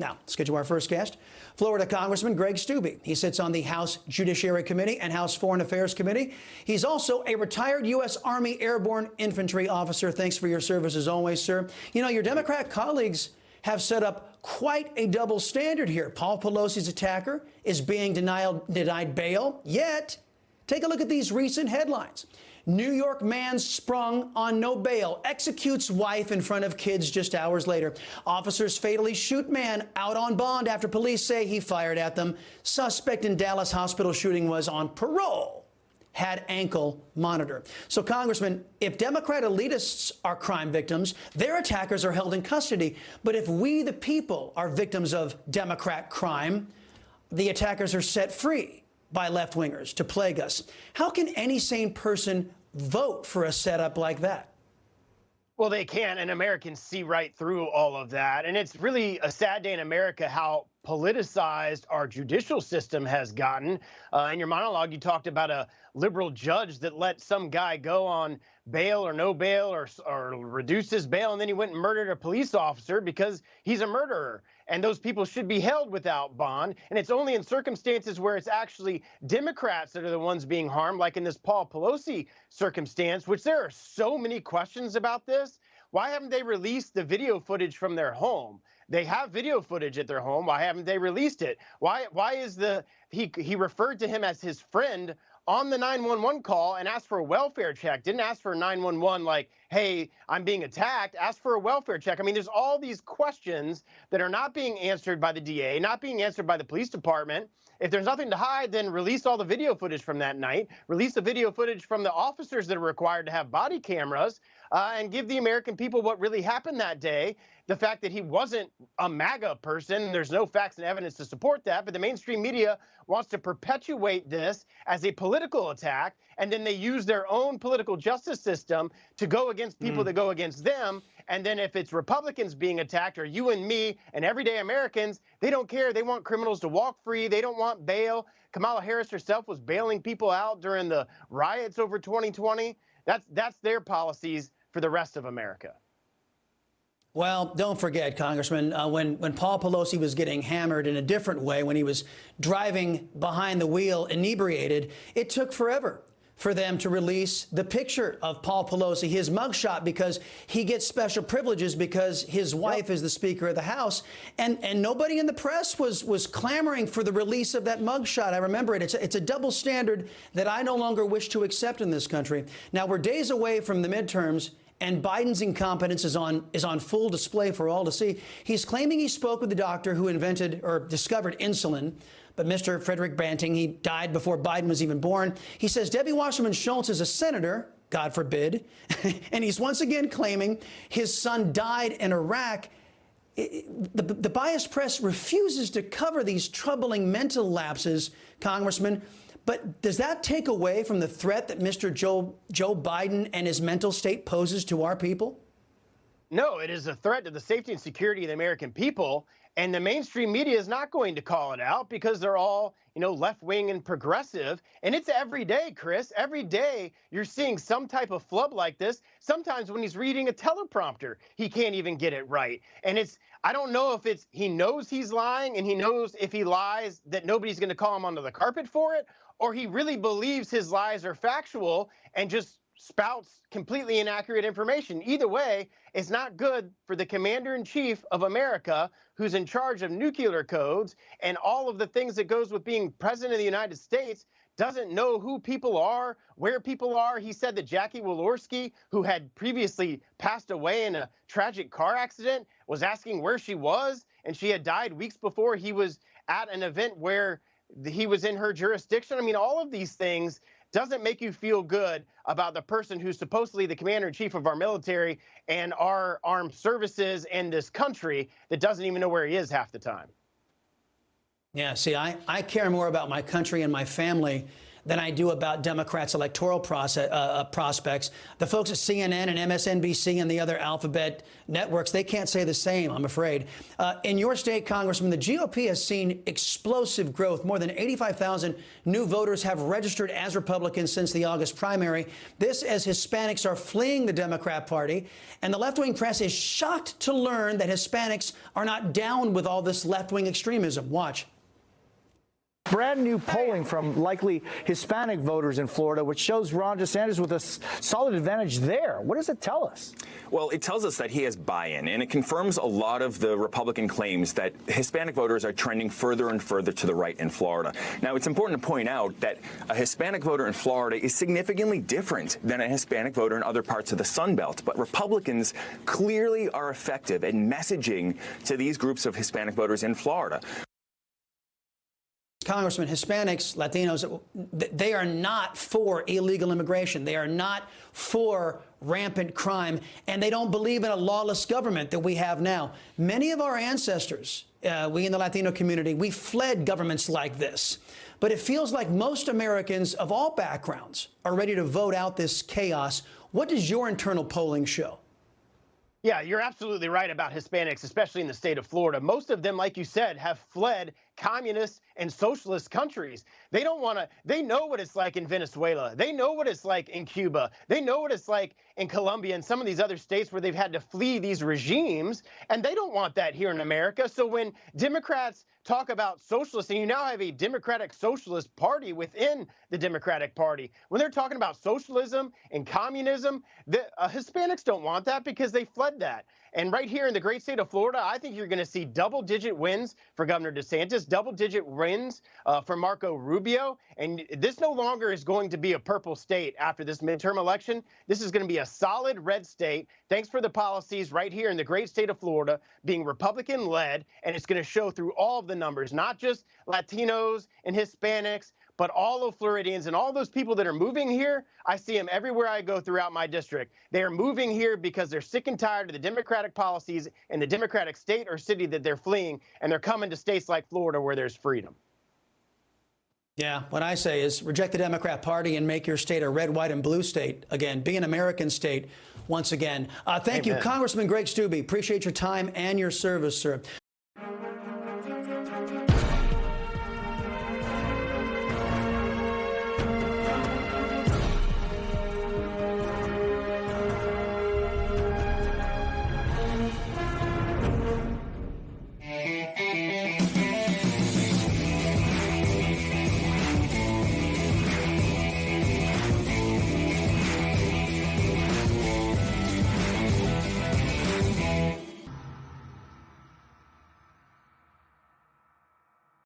Now, let's get to our first guest, Florida Congressman Greg Steube. He sits on the House Judiciary Committee and House Foreign Affairs Committee. He's also a retired U.S. Army Airborne Infantry officer. Thanks for your service as always, sir. You know, your Democrat colleagues have set up quite a double standard here. Paul Pelosi's attacker is being denied bail, yet take a look at these recent headlines. New York man sprung on no bail, executes wife in front of kids just hours later. Officers fatally shoot man out on bond after police say he fired at them. Suspect in Dallas hospital shooting was on parole, had ankle monitor. So, Congressman, if Democrat elitists are crime victims, their attackers are held in custody. But if we, the people, are victims of Democrat crime, the attackers are set free by left-wingers to plague us. How can any sane person vote for a setup like that? Well, they can't, and Americans see right through all of that. And it's really a sad day in America how politicized our judicial system has gotten. In your monologue, you talked about a liberal judge that let some guy go on bail or no bail or reduced his bail, and then he went and murdered a police officer because he's a murderer. And those people should be held without bond. And it's only in circumstances where it's actually Democrats that are the ones being harmed, like in this Paul Pelosi circumstance, which there are so many questions about this. Why haven't they released the video footage from their home? They have video footage at their home. Why haven't they released it? Why is he referred to him as his friend on the 911 call and asked for a welfare check, didn't ask for a 911 like, hey, I'm being attacked, asked for a welfare check. I mean, there's all these questions that are not being answered by the DA, not being answered by the police department. If there's nothing to hide, then release all the video footage from that night, release the video footage from the officers that are required to have body cameras, and give the American people what really happened that day. The fact that he wasn't a MAGA person, there's no facts and evidence to support that, but the mainstream media wants to perpetuate this as a political attack, and then they use their own political justice system to go against people that go against them. And then if it's Republicans being attacked, or you and me and everyday Americans, they don't care. They want criminals to walk free. They don't want bail. Kamala Harris herself was bailing people out during the riots over 2020. That's their policies for the rest of America. Well, don't forget, Congressman, when Paul Pelosi was getting hammered in a different way, when he was driving behind the wheel inebriated, it took forever for them to release the picture of Paul Pelosi, his mugshot, because he gets special privileges because his wife is the Speaker of the House. And nobody in the press was clamoring for the release of that mugshot. I remember it. It's a double standard that I no longer wish to accept in this country. Now, we're days away from the midterms, and Biden's incompetence is on full display for all to see. He's claiming he spoke with the doctor who invented or discovered insulin, but Mr. Frederick Banting, he died before Biden was even born. He says Debbie Wasserman Schultz is a senator, God forbid, and he's once again claiming his son died in Iraq. The biased press refuses to cover these troubling mental lapses, Congressman. But does that take away from the threat that Mr. Joe Biden and his mental state poses to our people? No, it is a threat to the safety and security of the American people. And the mainstream media is not going to call it out because they're all, left-wing and progressive. And it's every day, Chris. Every day you're seeing some type of flub like this. Sometimes when he's reading a teleprompter, he can't even get it right. And I don't know if he knows he's lying and he knows if he lies that nobody's going to call him onto the carpet for it, or he really believes his lies are factual and just spouts completely inaccurate information. Either way, it's not good for the commander-in-chief of America, who's in charge of nuclear codes and all of the things that goes with being president of the United States, doesn't know who people are, where people are. He said that Jackie Walorski, who had previously passed away in a tragic car accident, was asking where she was, and she had died weeks before he was at an event where he was in her jurisdiction. I mean, all of these things doesn't make you feel good about the person who's supposedly the commander-in-chief of our military and our armed services and this country that doesn't even know where he is half the time. Yeah, see, I care more about my country and my family than I do about Democrats' electoral prospects. The folks at CNN and MSNBC and the other alphabet networks, they can't say the same, I'm afraid. In your state, Congressman, the GOP has seen explosive growth. More than 85,000 new voters have registered as Republicans since the August primary. This as Hispanics are fleeing the Democrat Party. And the left-wing press is shocked to learn that Hispanics are not down with all this left-wing extremism. Watch. Brand new polling from likely Hispanic voters in Florida, which shows Ron DeSantis with a solid advantage there. What does it tell us? Well, it tells us that he has buy-in, and it confirms a lot of the Republican claims that Hispanic voters are trending further and further to the right in Florida. Now, it's important to point out that a Hispanic voter in Florida is significantly different than a Hispanic voter in other parts of the Sun Belt, but Republicans clearly are effective at messaging to these groups of Hispanic voters in Florida. Congressman, Hispanics, Latinos, they are not for illegal immigration. They are not for rampant crime, and they don't believe in a lawless government that we have now. Many of our ancestors, we in the Latino community, we fled governments like this. But it feels like most Americans of all backgrounds are ready to vote out this chaos. What does your internal polling show? Yeah, you're absolutely right about Hispanics, especially in the state of Florida. Most of them, like you said, have fled communist and socialist countries. They don't want to, they know what it's like in Venezuela. They know what it's like in Cuba. They know what it's like in Colombia and some of these other states where they've had to flee these regimes, and they don't want that here in America. So when Democrats talk about socialists, and you now have a Democratic Socialist Party within the Democratic Party, when they're talking about socialism and communism, the Hispanics don't want that because they fled that. And right here in the great state of Florida, I think you're going to see double-digit wins for Governor DeSantis, double-digit wins for Marco Rubio. And this no longer is going to be a purple state after this midterm election. This is going to be a solid red state, thanks for the policies right here in the great state of Florida being Republican-led. And it's going to show through all of the numbers, not just Latinos and Hispanics, but all of Floridians and all those people that are moving here. I see them everywhere I go throughout my district. They are moving here because they're sick and tired of the Democratic policies in the Democratic state or city that they're fleeing, and they're coming to states like Florida where there's freedom. Yeah, what I say is reject the Democrat Party and make your state a red, white, and blue state again. Be an American state once again. Thank you, Congressman Greg Steube. Appreciate your time and your service, sir.